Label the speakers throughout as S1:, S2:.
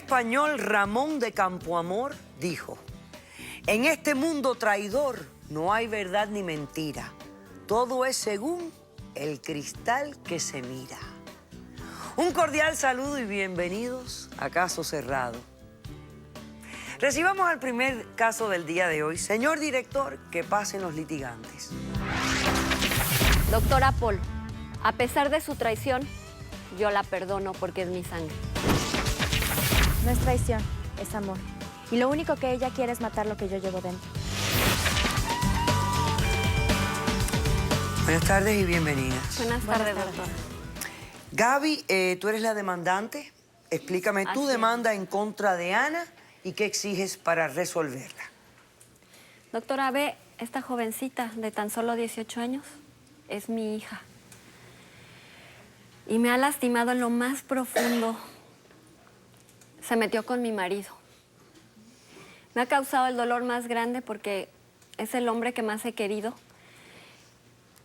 S1: español Ramón de Campoamor dijo: en este mundo traidor no hay verdad ni mentira. Todo es según el cristal que se mira. Un cordial saludo y bienvenidos a Caso Cerrado. Recibamos al primer caso del día de hoy. Señor director, que pasen los litigantes.
S2: Doctora Paul, a pesar de su traición, yo la perdono porque es mi sangre.
S3: No es traición, es amor. Y lo único que ella quiere es matar lo que yo llevo dentro.
S1: Buenas tardes y bienvenidas.
S2: Buenas tardes, doctora.
S1: Gaby, tú eres la demandante. Explícame tu
S2: Así
S1: demanda en contra de Ana y qué exiges para resolverla.
S2: Doctora, ve, esta jovencita de tan solo 18 años es mi hija. Y me ha lastimado en lo más profundo. Se metió con mi marido. Me ha causado el dolor más grande porque es el hombre que más he querido.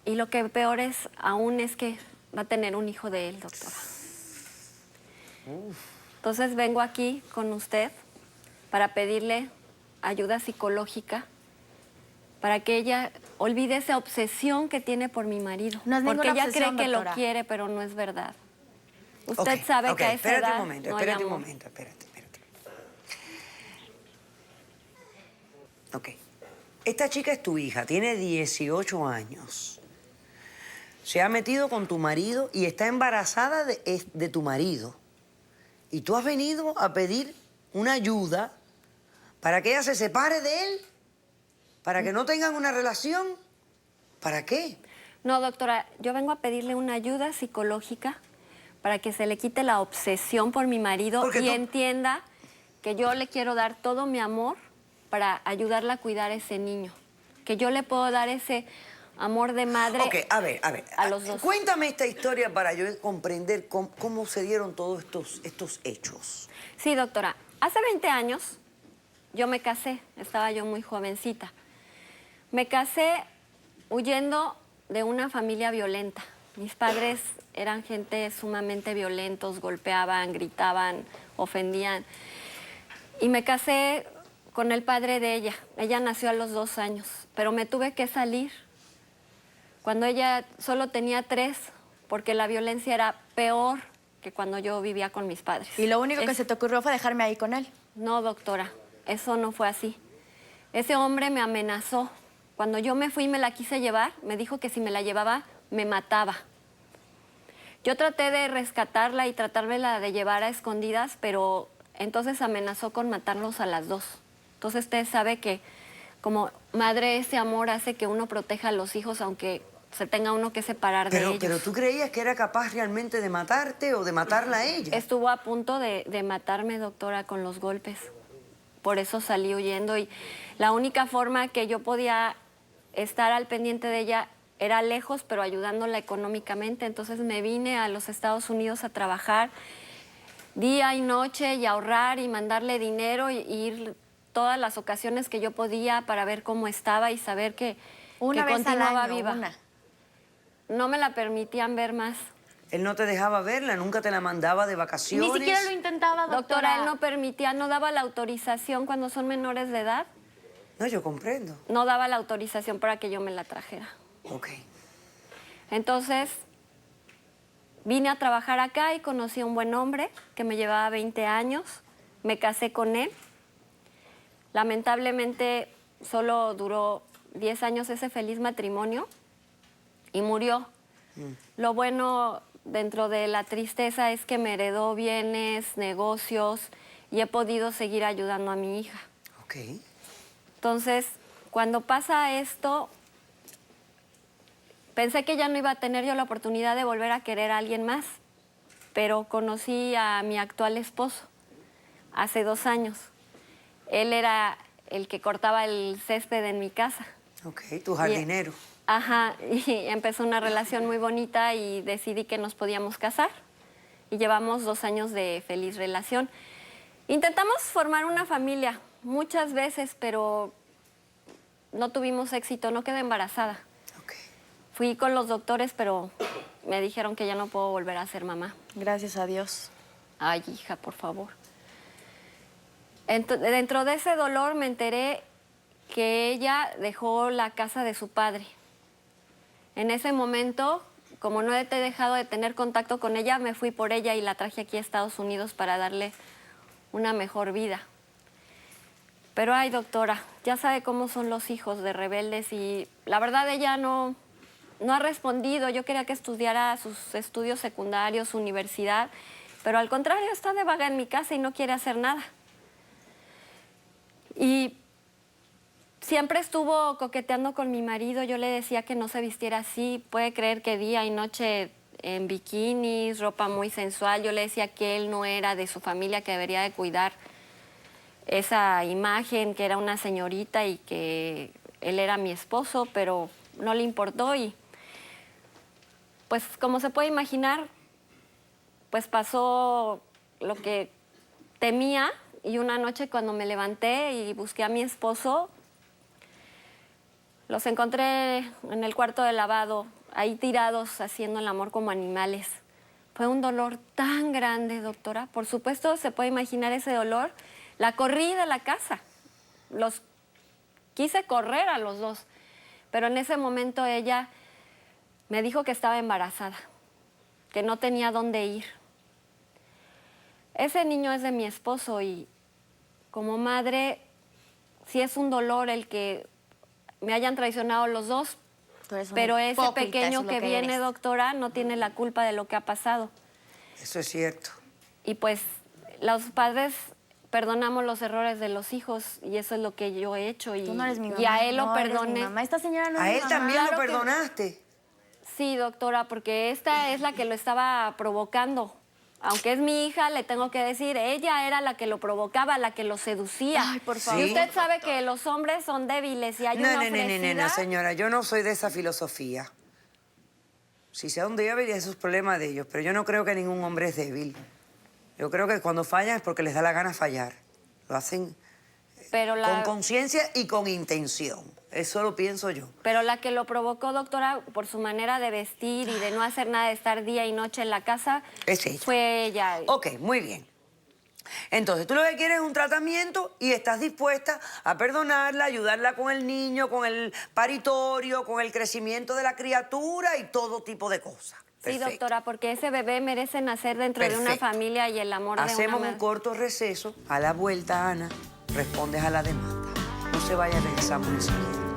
S2: Y lo que peor es aún es que va a tener un hijo de él, doctora. Entonces vengo aquí con usted para pedirle ayuda psicológica para que ella olvide esa obsesión que tiene por mi marido.
S3: No es
S2: porque
S3: ninguna
S2: ella cree
S3: obsesión,
S2: que
S3: doctora.
S2: lo quiere, pero no es verdad. Usted sabe que a esa
S1: espérate
S2: edad
S1: un momento,
S2: no hay
S1: espérate un
S2: amor.
S1: momento, espérate. Ok. Esta chica es tu hija, tiene 18 años. Se ha metido con tu marido y está embarazada de tu marido. Y tú has venido a pedir una ayuda para que ella se separe de él, para que no tengan una relación. ¿Para qué?
S2: No, doctora, yo vengo a pedirle una ayuda psicológica para que se le quite la obsesión por mi marido y entienda que yo le quiero dar todo mi amor para ayudarla a cuidar a ese niño. Que yo le puedo dar ese amor de madre.
S1: Ok, a ver.
S2: A los dos.
S1: Cuéntame esta historia para yo comprender cómo se dieron todos estos hechos.
S2: Sí, doctora. Hace 20 años yo me casé. Estaba yo muy jovencita. Me casé huyendo de una familia violenta. Mis padres eran gente sumamente violentos, golpeaban, gritaban, ofendían. Y me casé con el padre de ella. Ella nació a los 2 años, pero me tuve que salir cuando ella solo tenía 3, porque la violencia era peor que cuando yo vivía con mis padres.
S3: Y lo único que se te ocurrió fue dejarme ahí con él.
S2: No, doctora, eso no fue así. Ese hombre me amenazó. Cuando yo me fui y me la quise llevar, me dijo que si me la llevaba, me mataba. Yo traté de rescatarla y tratármela de llevar a escondidas, pero entonces amenazó con matarlos a las 2. Entonces usted sabe que como madre ese amor hace que uno proteja a los hijos aunque se tenga uno que separar de ellos.
S1: Pero ¿tú creías que era capaz realmente de matarte o de matarla a ella?
S2: Estuvo a punto de matarme, doctora, con los golpes. Por eso salí huyendo y la única forma que yo podía estar al pendiente de ella era lejos, pero ayudándola económicamente. Entonces me vine a los Estados Unidos a trabajar día y noche y ahorrar y mandarle dinero y ir todas las ocasiones que yo podía para ver cómo estaba y saber que continuaba viva. No me la permitían ver más.
S1: Él no te dejaba verla, nunca te la mandaba de vacaciones.
S3: Ni siquiera lo intentaba, doctora.
S2: Doctora, él no permitía, no daba la autorización cuando son menores de edad.
S1: No, yo comprendo.
S2: No daba la autorización para que yo me la trajera.
S1: Ok.
S2: Entonces, vine a trabajar acá y conocí a un buen hombre que me llevaba 20 años. Me casé con él. Lamentablemente, solo duró 10 años ese feliz matrimonio y murió. Lo bueno dentro de la tristeza es que me heredó bienes, negocios y he podido seguir ayudando a mi hija.
S1: Ok.
S2: Entonces, cuando pasa esto, pensé que ya no iba a tener yo la oportunidad de volver a querer a alguien más, pero conocí a mi actual esposo hace 2 años. Él era el que cortaba el césped en mi casa.
S1: Ok, tu jardinero.
S2: Ajá, y empezó una relación muy bonita y decidí que nos podíamos casar. Y llevamos 2 años de feliz relación. Intentamos formar una familia muchas veces, pero no tuvimos éxito, no quedé embarazada.
S1: Ok.
S2: Fui con los doctores, pero me dijeron que ya no puedo volver a ser mamá.
S3: Gracias a Dios.
S2: Ay, hija, por favor. Dentro de ese dolor me enteré que ella dejó la casa de su padre. En ese momento, como no he dejado de tener contacto con ella, me fui por ella y la traje aquí a Estados Unidos para darle una mejor vida. Pero ay, doctora, ya sabe cómo son los hijos de rebeldes y la verdad ella no ha respondido. Yo quería que estudiara sus estudios secundarios, su universidad, pero al contrario está de vaga en mi casa y no quiere hacer nada. Y siempre estuvo coqueteando con mi marido. Yo le decía que no se vistiera así. Puede creer que día y noche en bikinis, ropa muy sensual. Yo le decía que él no era de su familia, que debería de cuidar esa imagen, que era una señorita y que él era mi esposo, pero no le importó y pues como se puede imaginar, pues pasó lo que temía y una noche cuando me levanté y busqué a mi esposo, los encontré en el cuarto de lavado, ahí tirados haciendo el amor como animales. Fue un dolor tan grande, doctora. Por supuesto, se puede imaginar ese dolor. La corrí de la casa. Los quise correr a los dos. Pero en ese momento ella me dijo que estaba embarazada, que no tenía dónde ir. Ese niño es de mi esposo y como madre, sí es un dolor el que me hayan traicionado los dos, pero ese pequeño que viene, doctora, no tiene la culpa de lo que ha pasado.
S1: Eso es cierto.
S2: Y pues los padres perdonamos los errores de los hijos y eso es lo que yo he hecho. Y,
S3: Tú no eres mi mamá.
S2: Y a él lo
S3: no eres
S2: perdoné.
S3: mi mamá. Esta señora no es
S1: ¿A
S3: mi
S1: él
S3: mamá.
S1: también
S2: Claro
S1: lo
S2: que-
S1: perdonaste?
S2: Sí, doctora, porque esta es la que lo estaba provocando. Aunque es mi hija, le tengo que decir, ella era la que lo provocaba, la que lo seducía.
S3: Ay, por favor.
S2: Y usted sabe que los hombres son débiles y hay una ofrecida.
S1: No, señora, yo no soy de esa filosofía. Si sé dónde yo vería esos problemas de ellos, pero yo no creo que ningún hombre es débil. Yo creo que cuando fallan es porque les da la gana fallar. Lo hacen
S2: Pero
S1: con conciencia y con intención. Eso lo pienso yo.
S2: Pero la que lo provocó, doctora, por su manera de vestir y de no hacer nada, de estar día y noche en la casa,
S1: Es ella.
S2: fue ella.
S1: Ok, muy bien. Entonces, tú lo que quieres es un tratamiento y estás dispuesta a perdonarla, ayudarla con el niño, con el paritorio, con el crecimiento de la criatura y todo tipo de cosas.
S2: Sí,
S1: Perfecto.
S2: doctora, porque ese bebé merece nacer dentro de una
S1: Perfecto.
S2: familia y el amor de una
S1: Hacemos un
S2: madre.
S1: corto receso. A la vuelta, Ana, respondes a la demanda. No se vaya, regresamos enseguida.